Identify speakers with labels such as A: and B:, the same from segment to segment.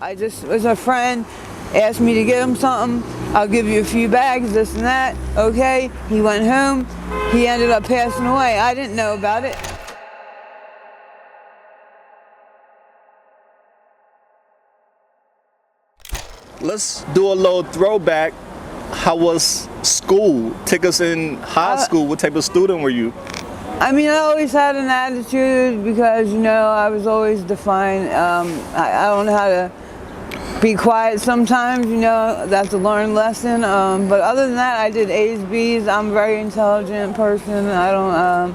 A: I just was a friend, asked me to get him something. I'll give you a few bags, this and that. Okay, he went home. He ended up passing away. I didn't know about it.
B: Let's do a little throwback. How was school? Take us in high school. What type of student were you?
A: I mean, I always had an attitude because, I was always defined. I don't know how to be quiet sometimes, that's a learned lesson. But other than that, I did A's, B's. I'm a very intelligent person. I don't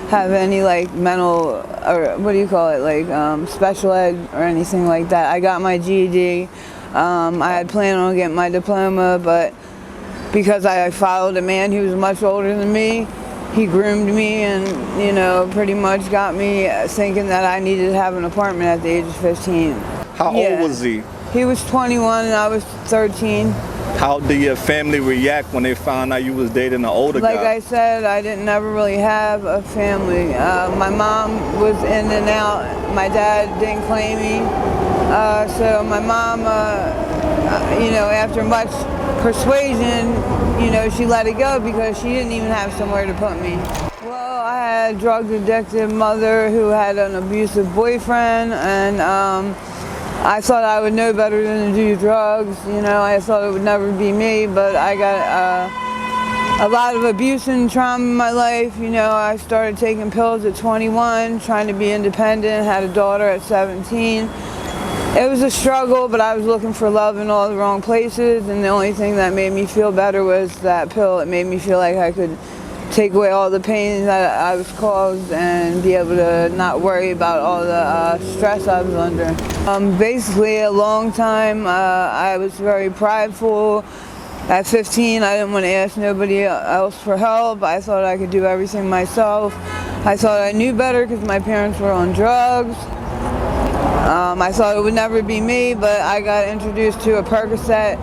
A: have any mental, or what do you call it, special ed or anything like that. I got my GED. I had planned on getting my diploma, but because I followed a man who was much older than me, he groomed me and, pretty much got me thinking that I needed to have an apartment at the age of 15.
B: How old was he?
A: He was 21 and I was 13.
B: How did your family react when they found out you was dating an older guy?
A: Like I said, I didn't never really have a family. My mom was in and out. My dad didn't claim me. So my mom, after much persuasion, she let it go because she didn't even have somewhere to put me. Well, I had a drug-addicted mother who had an abusive boyfriend, and I thought I would know better than to do drugs. I thought it would never be me, but I got a lot of abuse and trauma in my life. I started taking pills at 21, trying to be independent, had a daughter at 17. It was a struggle, but I was looking for love in all the wrong places, and the only thing that made me feel better was that pill. It made me feel like I could take away all the pain that I was caused and be able to not worry about all the stress I was under. Basically, a long time, I was very prideful. At 15, I didn't want to ask nobody else for help. I thought I could do everything myself. I thought I knew better because my parents were on drugs. I thought it would never be me, but I got introduced to a Percocet,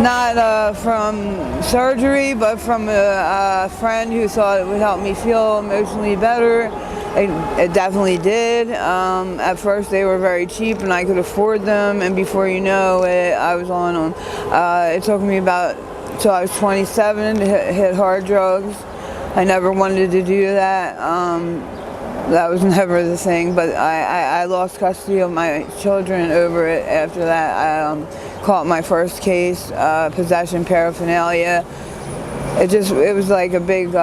A: not from surgery, but from a friend who thought it would help me feel emotionally better. It definitely did. At first they were very cheap and I could afford them, and before you know it, I was on them. It took me till I was 27 to hit hard drugs. I never wanted to do that. That was never the thing, but I lost custody of my children over it. After that, I caught my first case, possession paraphernalia. It was like a big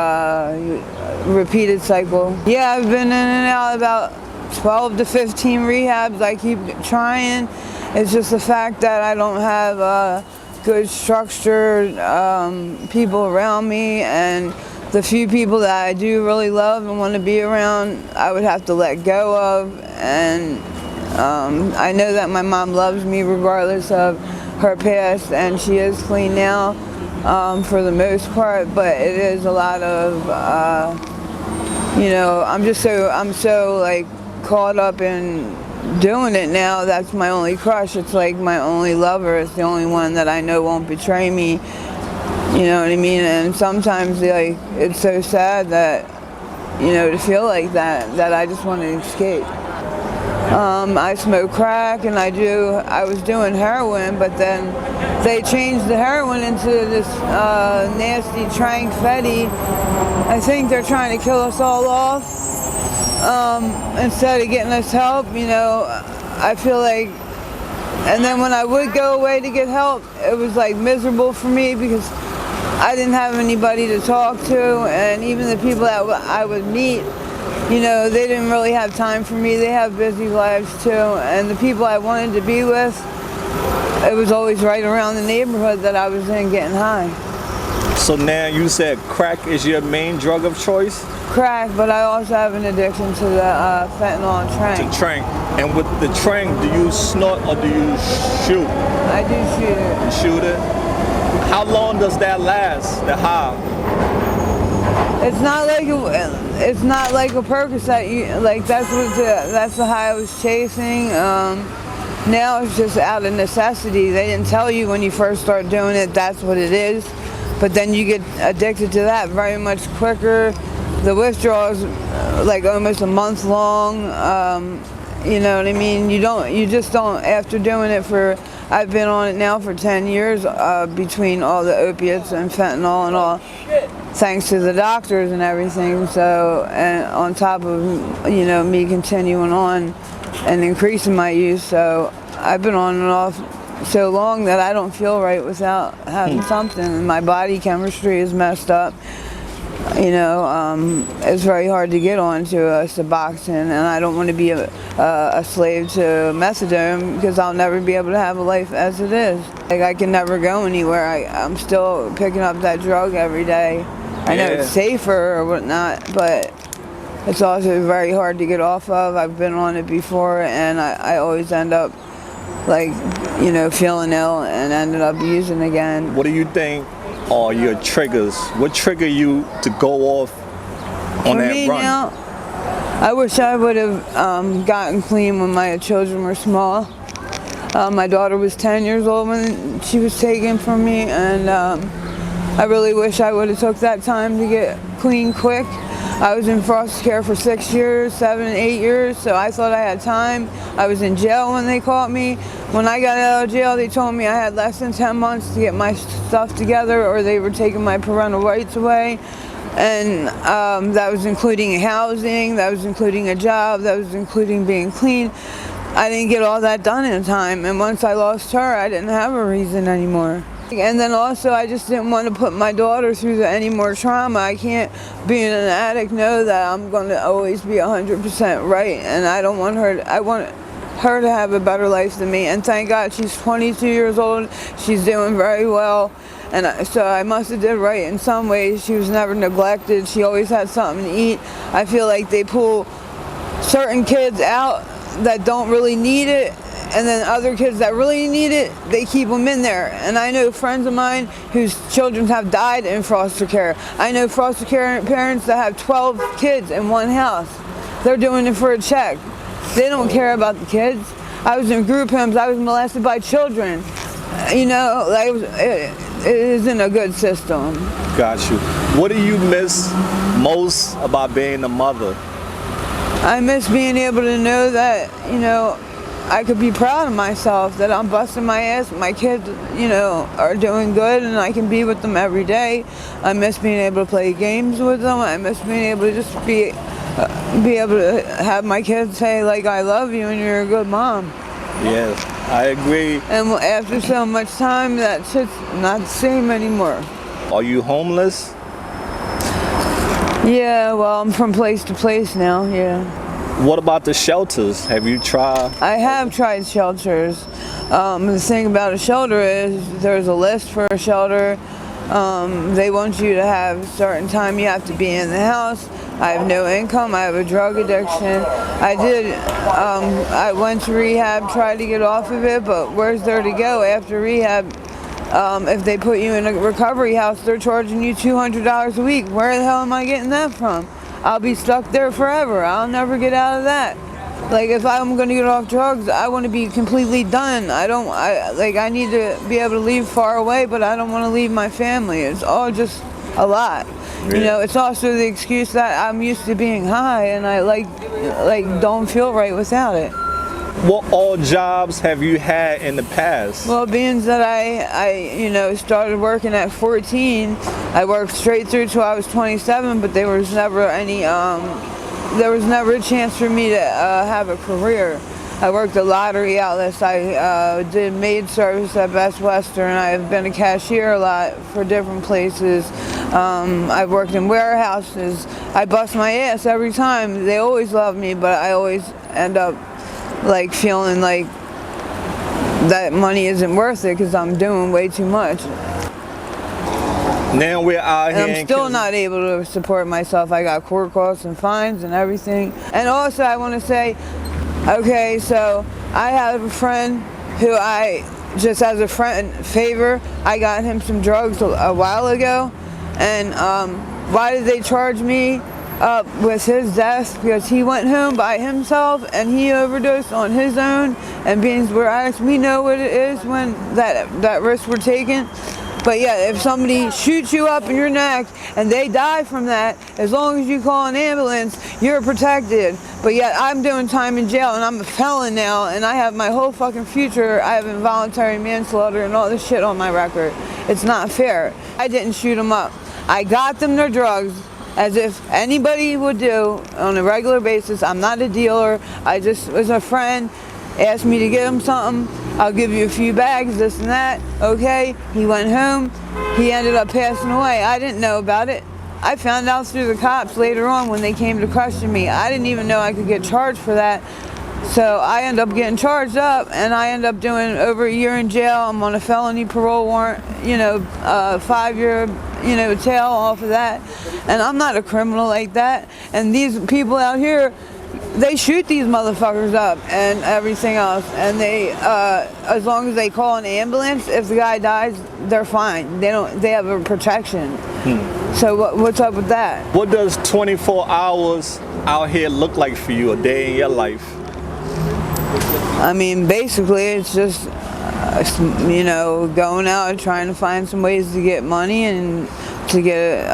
A: repeated cycle. Yeah, I've been in and out about 12 to 15 rehabs. I keep trying. It's just the fact that I don't have good structured people around me, and the few people that I do really love and want to be around, I would have to let go of. And I know that my mom loves me regardless of her past, and she is clean now for the most part, but it is a lot of, I'm so caught up in doing it now. That's my only crush. It's like my only lover. It's the only one that I know won't betray me. You know what I mean? And sometimes it's so sad that, to feel like that I just want to escape. I smoke crack and I was doing heroin, but then they changed the heroin into this nasty trank fetty. I think they're trying to kill us all off instead of getting us help. I feel like, and then when I would go away to get help, it was miserable for me because I didn't have anybody to talk to, and even the people that I would meet, they didn't really have time for me. They have busy lives too, and the people I wanted to be with, it was always right around the neighborhood that I was in getting high.
B: So now you said crack is your main drug of choice?
A: Crack, but I also have an addiction to the fentanyl and trank.
B: To trank. And with the trank, do you snort or do you shoot?
A: I do shoot it.
B: You shoot it? How long does that last, the high?
A: It's not like a Percocet. That's the high I was chasing. Now it's just out of necessity. They didn't tell you when you first start doing it that's what it is, but then you get addicted to that very much quicker. The withdrawal is almost a month long. You know what I mean? You just don't, after doing it for, I've been on it now for 10 years, between all the opiates and fentanyl and all, thanks to the doctors and everything. So, and on top of, you know, me continuing on and increasing my use. So I've been on and off so long that I don't feel right without having something. My body chemistry is messed up. You know, it's very hard to get onto Suboxone, and I don't want to be a slave to methadone because I'll never be able to have a life as it is. Like, I can never go anywhere. I'm still picking up that drug every day. I know it's safer or whatnot, but it's also very hard to get off of. I've been on it before, and I always end up, like, you know, feeling ill and ended up using again.
B: What do you think are your triggers? What trigger you to go off on that
A: me
B: run?
A: Now, I wish I would have gotten clean when my children were small. My daughter was 10 years old when she was taken from me, and I really wish I would have took that time to get clean quick. I was in foster care for 6 years, 7, 8 years, so I thought I had time. I was in jail when they caught me. When I got out of jail, they told me I had less than 10 months to get my stuff together, or they were taking my parental rights away. And that was including housing, that was including a job, that was including being clean. I didn't get all that done in time, and once I lost her, I didn't have a reason anymore. And then also, I just didn't want to put my daughter through any more trauma. I can't, being an addict, know that I'm going to always be 100% right, and I don't want her. I want her to have a better life than me. And thank God she's 22 years old. She's doing very well, and so I must have did right in some ways. She was never neglected. She always had something to eat. I feel like they pull certain kids out that don't really need it, and then other kids that really need it, they keep them in there. And I know friends of mine whose children have died in foster care. I know foster care parents that have 12 kids in one house. They're doing it for a check. They don't care about the kids. I was in group homes. I was molested by children. You know, like, it isn't a good system.
B: Got you. What do you miss most about being a mother?
A: I miss being able to know that, you know, I could be proud of myself, that I'm busting my ass. My kids, you know, are doing good, and I can be with them every day. I miss being able to play games with them. I miss being able to just be able to have my kids say, like, I love you and you're a good mom.
B: Yes, I agree.
A: And after so much time, that shit's not the same anymore.
B: Are you homeless?
A: Yeah, well, I'm from place to place now, yeah.
B: What about the shelters? Have you tried?
A: I have tried shelters. The thing about a shelter is there's a list for a shelter. They want you to have a certain time you have to be in the house. I have no income. I have a drug addiction. I went to rehab, tried to get off of it, but where's there to go after rehab? If they put you in a recovery house, they're charging you $200 a week. Where the hell am I getting that from? I'll be stuck there forever. I'll never get out of that. Like, if I'm going to get off drugs, I want to be completely done. I need to be able to leave far away, but I don't want to leave my family. It's all just a lot. Yeah. You know, it's also the excuse that I'm used to being high, and I don't feel right without it.
B: What all jobs have you had in the past?
A: Well, being that I started working at 14, I worked straight through till I was 27, but there was never a chance for me to have a career. I worked at lottery outlets. I did maid service at Best Western. I've been a cashier a lot for different places. I've worked in warehouses. I bust my ass every time. They always love me, but I always end up like feeling like that money isn't worth it because I'm doing way too much.
B: Now we're out here.
A: And I'm still not able to support myself. I got court costs and fines and everything. And also I want to say, okay, so I have a friend who just as a friend favor, I got him some drugs a while ago. And why did they charge me up with his death? Because he went home by himself and he overdosed on his own, and being we're addicts, we know what it is when that risk we're taking. But yeah, if somebody shoots you up in your neck and they die from that, as long as you call an ambulance, you're protected. But yet I'm doing time in jail and I'm a felon now and I have my whole fucking future. I have involuntary manslaughter and all this shit on my record. It's not fair. I didn't shoot them up. I got them their drugs as if anybody would do on a regular basis. I'm not a dealer. I just was a friend, asked me to get him something. I'll give you a few bags, this and that. Okay, he went home. He ended up passing away. I didn't know about it. I found out through the cops later on when they came to question me. I didn't even know I could get charged for that. So I end up getting charged up and I end up doing over a year in jail. I'm on a felony parole warrant, 5-year, jail off of that. And I'm not a criminal like that. And these people out here, they shoot these motherfuckers up and everything else. And they, as long as they call an ambulance, if the guy dies, they're fine. They have a protection. So what's up with that?
B: What does 24 hours out here look like for you, a day in your life?
A: I mean, basically, it's just, going out and trying to find some ways to get money and to get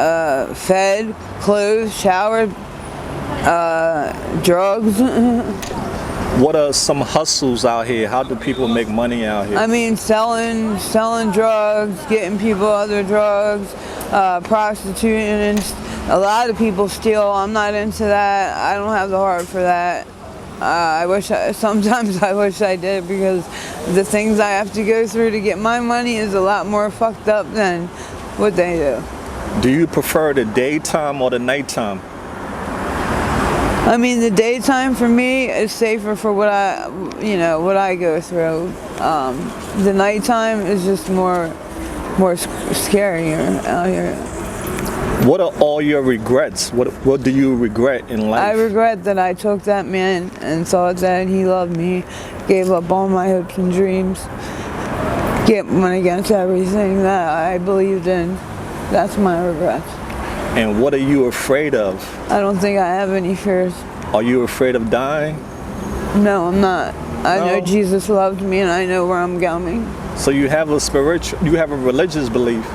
A: fed, clothed, showered, drugs.
B: What are some hustles out here? How do people make money out here?
A: I mean, selling drugs, getting people other drugs, prostituting, and a lot of people steal. I'm not into that. I don't have the heart for that. Sometimes I wish I did, because the things I have to go through to get my money is a lot more fucked up than what they do.
B: Do you prefer the daytime or the nighttime?
A: I mean, the daytime for me is safer for what I go through. The nighttime is just more scarier out here.
B: What are all your regrets? What do you regret in life?
A: I regret that I took that man and thought that he loved me, gave up all my hopes and dreams, went against everything that I believed in. That's my regret.
B: And what are you afraid of?
A: I don't think I have any fears.
B: Are you afraid of dying?
A: No, I'm not. I know Jesus loved me and I know where I'm going.
B: So you have a religious belief.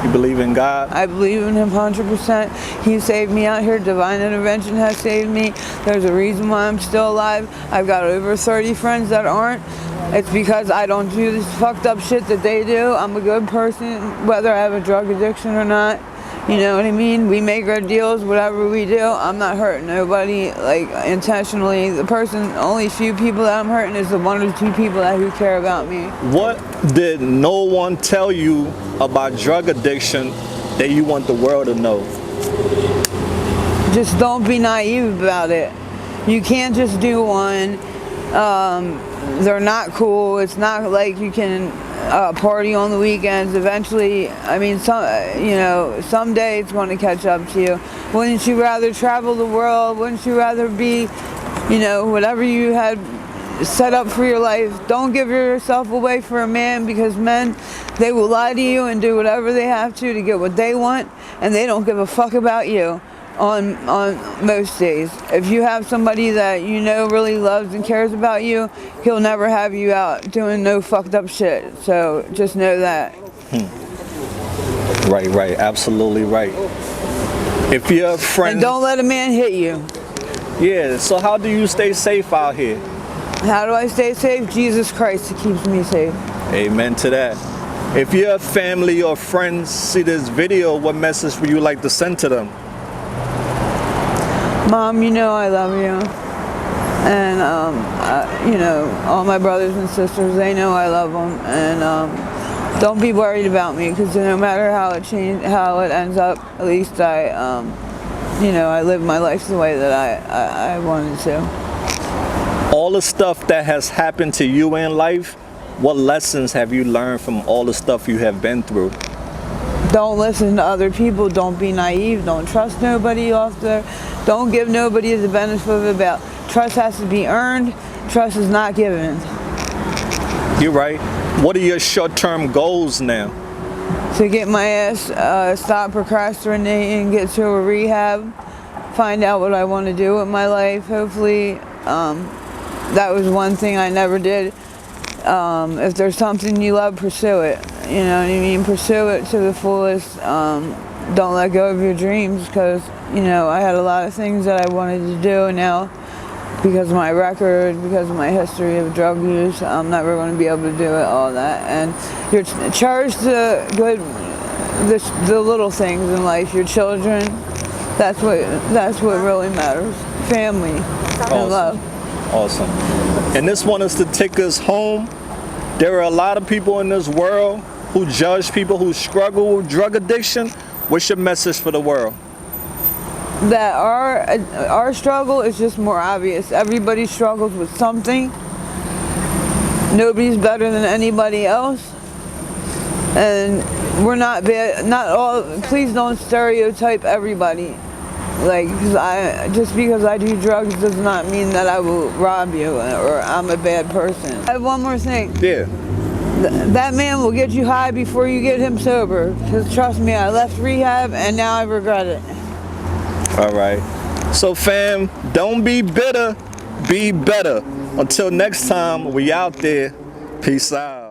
B: You believe in God?
A: I believe in him 100%. He saved me out here. Divine intervention has saved me. There's a reason why I'm still alive. I've got over 30 friends that aren't. It's because I don't do this fucked up shit that they do. I'm a good person, whether I have a drug addiction or not. You know what I mean? We make our deals, whatever we do. I'm not hurting nobody, like, intentionally. Only few people that I'm hurting is the 1 or 2 people who care about me.
B: What did no one tell you about drug addiction that you want the world to know?
A: Just don't be naive about it. You can't just do one. They're not cool. It's not like you can party on the weekends. Eventually, I mean, someday it's going to catch up to you. Wouldn't you rather travel the world? Wouldn't you rather be, whatever you had set up for your life? Don't give yourself away for a man, because men, they will lie to you and do whatever they have to get what they want, and they don't give a fuck about you on most days. If you have somebody that really loves and cares about you, he'll never have you out doing no fucked up shit. So just know that.
B: Right, absolutely right. If your friend...
A: And don't let a man hit you.
B: Yeah, so how do you stay safe out here?
A: How do I stay safe? Jesus Christ, He keeps me safe.
B: Amen to that. If your family or friends see this video, what message would you like to send to them?
A: Mom, I love you. And, all my brothers and sisters, they know I love them. And don't be worried about me, because no matter how it ends up, at least I live my life the way that I wanted to.
B: All the stuff that has happened to you in life, what lessons have you learned from all the stuff you have been through?
A: Don't listen to other people. Don't be naive. Don't trust nobody off there. Don't give nobody the benefit of the doubt. Trust has to be earned. Trust is not given.
B: You're right. What are your short-term goals now?
A: To get my ass, stop procrastinating, get to a rehab, find out what I want to do with my life. Hopefully, that was one thing I never did. If there's something you love, pursue it. You know what I mean? Pursue it to the fullest. Don't let go of your dreams, because, you know, I had a lot of things that I wanted to do, and now because of my record, because of my history of drug use, I'm never going to be able to do it, all that. And you're cherish the good, the little things in life, your children. That's what really matters. Family and love.
B: Awesome. And this one is to take us home. There are a lot of people in this world who judge people who struggle with drug addiction. What's your message for the world?
A: That our struggle is just more obvious. Everybody struggles with something. Nobody's better than anybody else. And we're not bad. Not all. Please don't stereotype everybody. Like, just because I do drugs does not mean that I will rob you or I'm a bad person. I have one more thing.
B: Yeah.
A: That man will get you high before you get him sober. Because trust me, I left rehab and now I regret it.
B: All right. So fam, don't be bitter, be better. Until next time, we out there. Peace out.